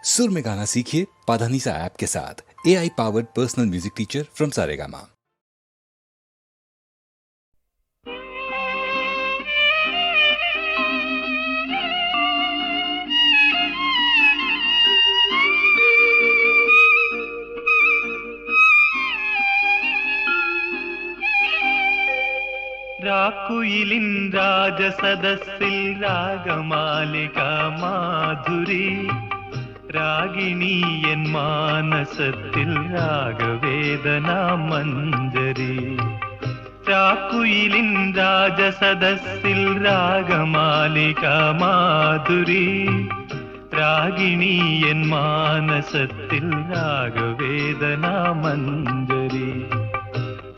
सुर में गाना सीखिए पाधानीसा ऐप के साथ। AI powered personal music teacher from Saregama. രാക്കുയിലിൻ രാജസദസ്സിൽ രാഗമാലിക മാധുരി രാഗിണി എൻ മാനസത്തിൽ രാഗവേദന മഞ്ജരി. രാക്കുയിലിൻ രാജസദസ്സിൽ രാഗമാലിക മാധുരി രാഗിണി എൻ മാനസത്തിൽ രാഗവേദന മഞ്ജരി.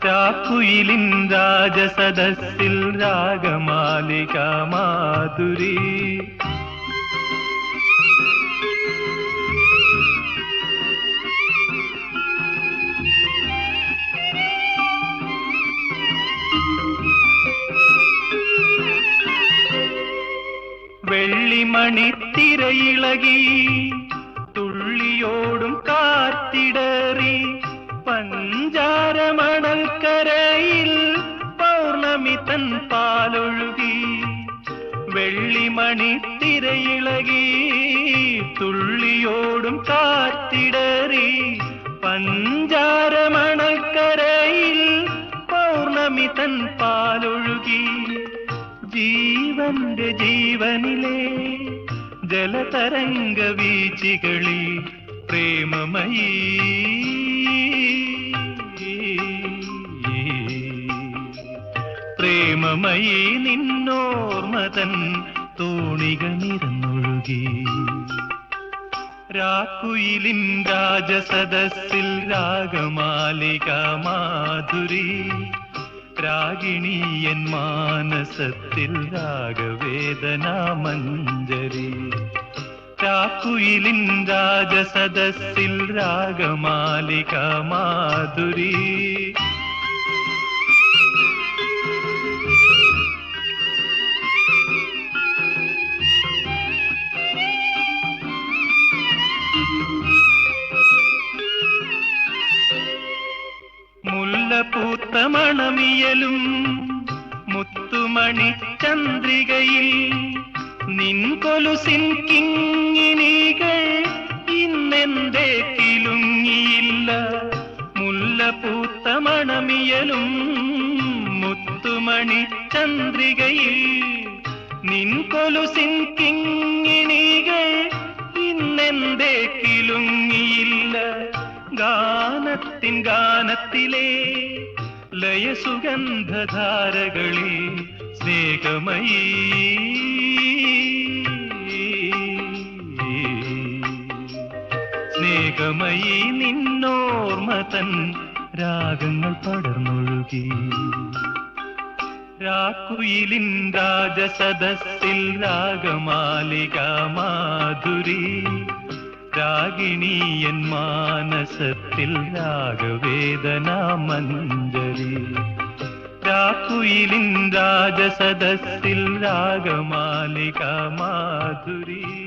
രാക്കുയിലിൻ രാജസദസ്സിൽ രാഗമാലിക മാധുരി. വെള്ളിമണിത്തിരയിളകി തുള്ളിയോടും കാത്തിടറി പഞ്ചാരമണൽക്കരയിൽ പൗർണമി തൻ പാലൊഴുകി. വെള്ളിമണിത്തിരയിളകി തുള്ളിയോടും കാത്തിടറി പഞ്ചാരമണൽക്കരയിൽ പൗർണമി തൻ പാലൊഴുകി. ജീവന്റെ ജീവനിലെ ജലതരംഗ വീച്ചികളിൽ പ്രേമമയീ പ്രേമമയീ നിന്നോർമതൻ തോണികൾ നിറന്നൊഴുകി. രാക്കുയിലിൻ രാജസദസ്സിൽ രാഗമാലിക മാധുരി രാഗിണി എൻ മാനസത്തിൽ രാഗവേദന മഞ്ജരി. രാക്കുയിലിൻ രാജസദസ്സിൽ രാഗമാലിക മാധുരി. മുല്ലപ്പൂത്ത മണമിയലും മുത്തുമണി ചന്ദ്രികയിൽ നിൻ കൊലുസിൻ കിങ്ങിണികൾ ഇന്നെന്തേ കിലുങ്ങിയില്ല. മുല്ലപ്പൂത്ത മണമിയലും മുത്തുമണി ചന്ദ്രികയിൽ നിൻ കൊലുസിൻ കിങ്ങിണികൾ ഇന്നെന്തേ കിലുങ്ങിയില്ല. ഗാനത്തിൻ ഗാനത്തിലെ ലയസുഗന്ധധാരകളിൽ സ്നേഹമയീ സ്നേഹമയീ നിന്നോർമതൻ രാഗങ്ങൾ പടർന്നൊഴുകി. രാക്കുയിലിൻ രാജസദസ്സിൽ രാഗമാലിക മാധുരി രാഗിണി എൻ മാനസത്തിൽ രാഗവേദന മഞ്ജരി. രാക്കുയിലിൻ രാജസദസ്സിൽ രാഗമാലിക മാധുരി.